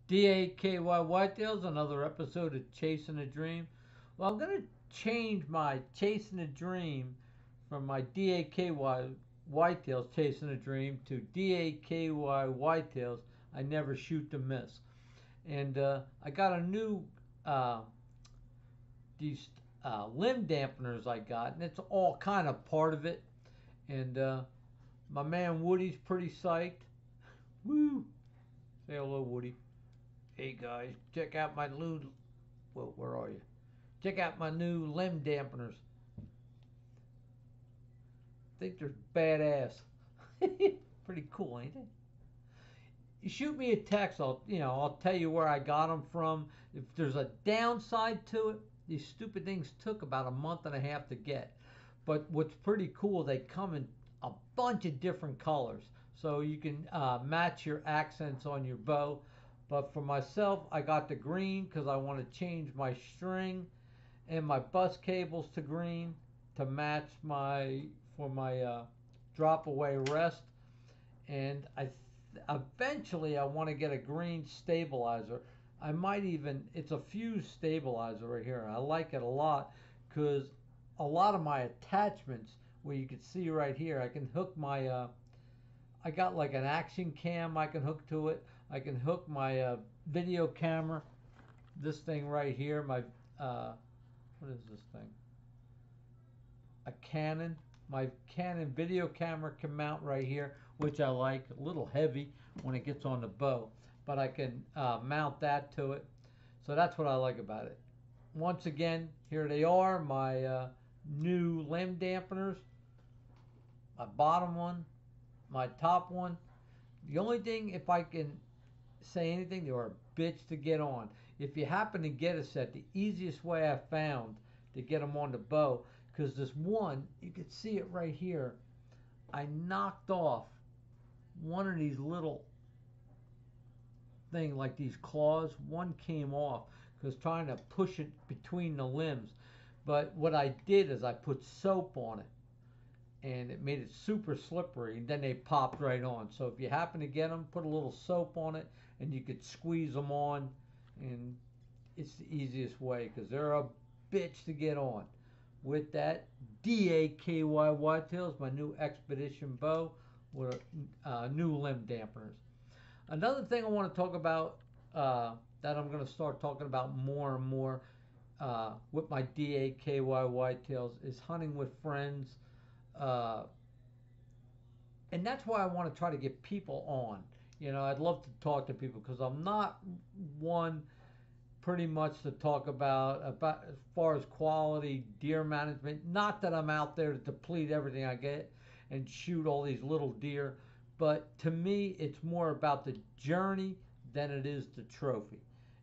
DAKY Whitetails, another episode of Chasing a Dream. Well, I'm going to change my Chasing a Dream from my DAKY Whitetails Chasing a Dream to DAKY Whitetails I Never Shoot to Miss. And I got a new, these limb dampeners I got, and it's all kind of part of it. And my man Woody's pretty psyched. Woo! Say hello, Woody. Hey guys, check out my new. Well, where are you? Check out my new limb dampeners. I think they're badass. Pretty cool, ain't they? You shoot me a text. I'll tell you where I got them from. If there's a downside to it, these stupid things took about a month and a half to get. But what's pretty cool, they come in a bunch of different colors, so you can match your accents on your bow. But for myself, I got the green because I want to change my string and my bus cables to green to match my drop away rest. And eventually I want to get a green stabilizer. I might even, it's a fuse stabilizer right here. I like it a lot because a lot of my attachments, where you can see right here, I can hook my I got like an action cam I can hook to it. I can hook my video camera, this thing right here, my what is this thing? A Canon. My Canon video camera can mount right here, which I like. A little heavy when it gets on the bow, but I can mount that to it. So that's what I like about it. Once again, here they are, my new limb dampeners. My bottom one, my top one. The only thing, if I can say anything, they were a bitch to get on. If you happen to get a set, the easiest way I found to get them on the bow, because this one, you can see it right here, I knocked off one of these little thing like these claws. One came off because trying to push it between the limbs. But what I did is I put soap on it, and it made it super slippery, and then they popped right on. So if you happen to get them, put a little soap on it, and you could squeeze them on, and it's the easiest way because they're a bitch to get on. With that, DAKY Whitetails, my new Expedition bow with new limb dampeners. Another thing I want to talk about that I'm going to start talking about more and more with my DAKY Whitetails is hunting with friends. Uh, and that's why I want to try to get people on. I'd love to talk to people because I'm not one pretty much to talk about as far as quality deer management. Not that I'm out there to deplete everything I get and shoot all these little deer, but to me it's more about the journey than it is the trophy.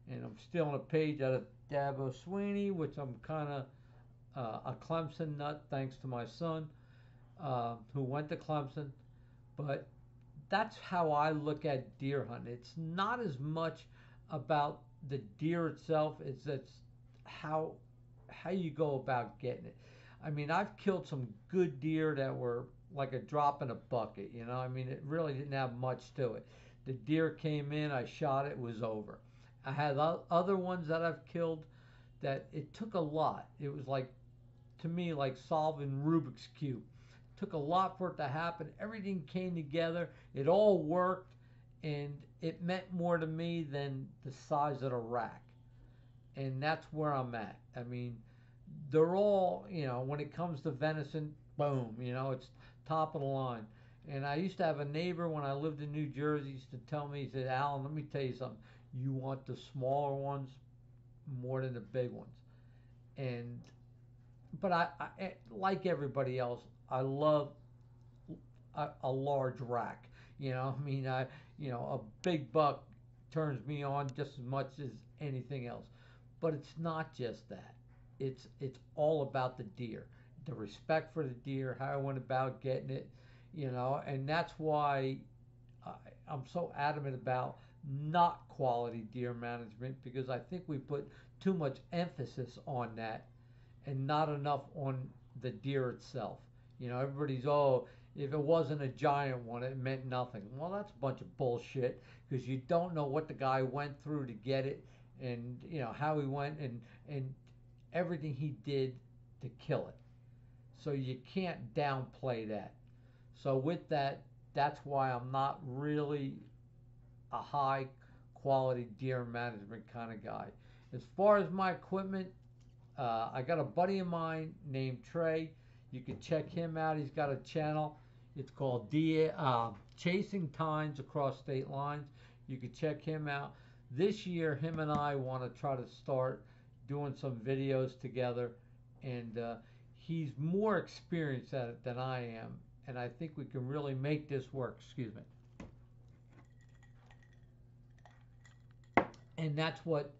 And I'm still on a page out of Dabo Sweeney, which I'm kind of a Clemson nut thanks to my son who went to Clemson. But that's how I look at deer hunting. It's not as much about the deer itself, it's how you go about getting it. I mean, I've killed some good deer that were like a drop in a bucket. I mean, it really didn't have much to it. The deer came in, I shot it, it was over. I had other ones that I've killed that it took a lot. It was like, to me, like solving Rubik's Cube. It took a lot for it to happen. Everything came together. It all worked, and it meant more to me than the size of the rack. And that's where I'm at. I mean, they're all, when it comes to venison, boom, it's top of the line. And I used to have a neighbor when I lived in New Jersey, used to tell me, he said, Alan, let me tell you something. You want the smaller ones more than the big ones. And but I like everybody else, I love a large rack. I mean, a big buck turns me on just as much as anything else. But it's not just that. It's all about the deer, the respect for the deer, how I went about getting it, and that's why I, I'm so adamant about not quality deer management, because I think we put too much emphasis on that and not enough on the deer itself. Everybody's, oh, If it wasn't a giant one, it meant nothing. Well, that's a bunch of bullshit because you don't know what the guy went through to get it, and how he went and everything he did to kill it. So you can't downplay that. So with that, that's why I'm not really a high quality deer management kind of guy. As far as my equipment, I got a buddy of mine named Trey. You can check him out. He's got a channel. It's called Chasing Tines Across State Lines. You can check him out. This year, him and I want to try to start doing some videos together. And he's more experienced at it than I am. And I think we can really make this work. Excuse me. And that's what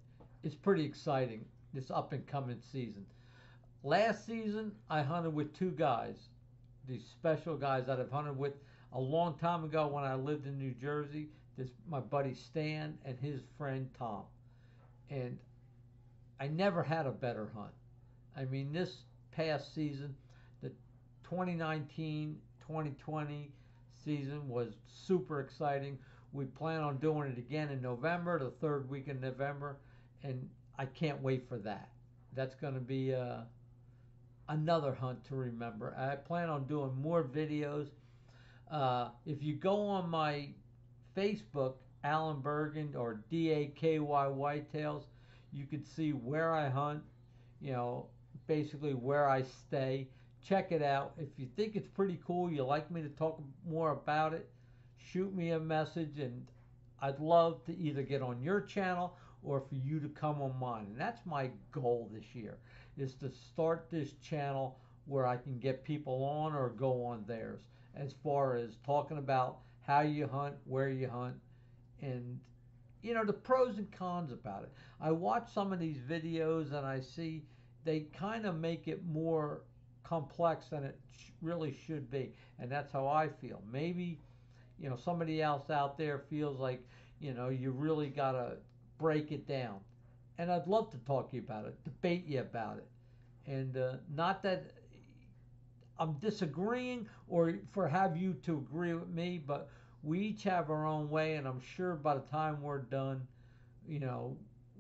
is pretty exciting this up and coming season. Last season, I hunted with two guys, these special guys that I've hunted with a long time ago when I lived in New Jersey. This my buddy Stan and his friend Tom, and I never had a better hunt. I mean, this past season, the 2019-2020 season was super exciting. We plan on doing it again in November, the third week in November, and I can't wait for that. That's going to be another hunt to remember. I plan on doing more videos. If you go on my Facebook, Alan Bergen or DAKY Whitetails, you can see where I hunt, basically where I stay. Check it out. If you think it's pretty cool, you like me to talk more about it, shoot me a message, and I'd love to either get on your channel or for you to come on mine. And that's my goal this year, is to start this channel where I can get people on or go on theirs, as far as talking about how you hunt, where you hunt, and the pros and cons about it. I watch some of these videos and I see they kind of make it more complex than it really should be, and that's how I feel. Maybe somebody else out there feels like you really gotta break it down, and I'd love to talk to you about it, debate you about it, and not that I'm disagreeing or for have you to agree with me, but we each have our own way, and I'm sure by the time we're done,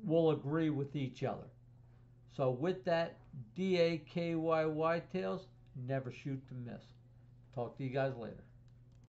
we'll agree with each other. So with that, DAKY Whitetails, never shoot to miss. Talk to you guys later.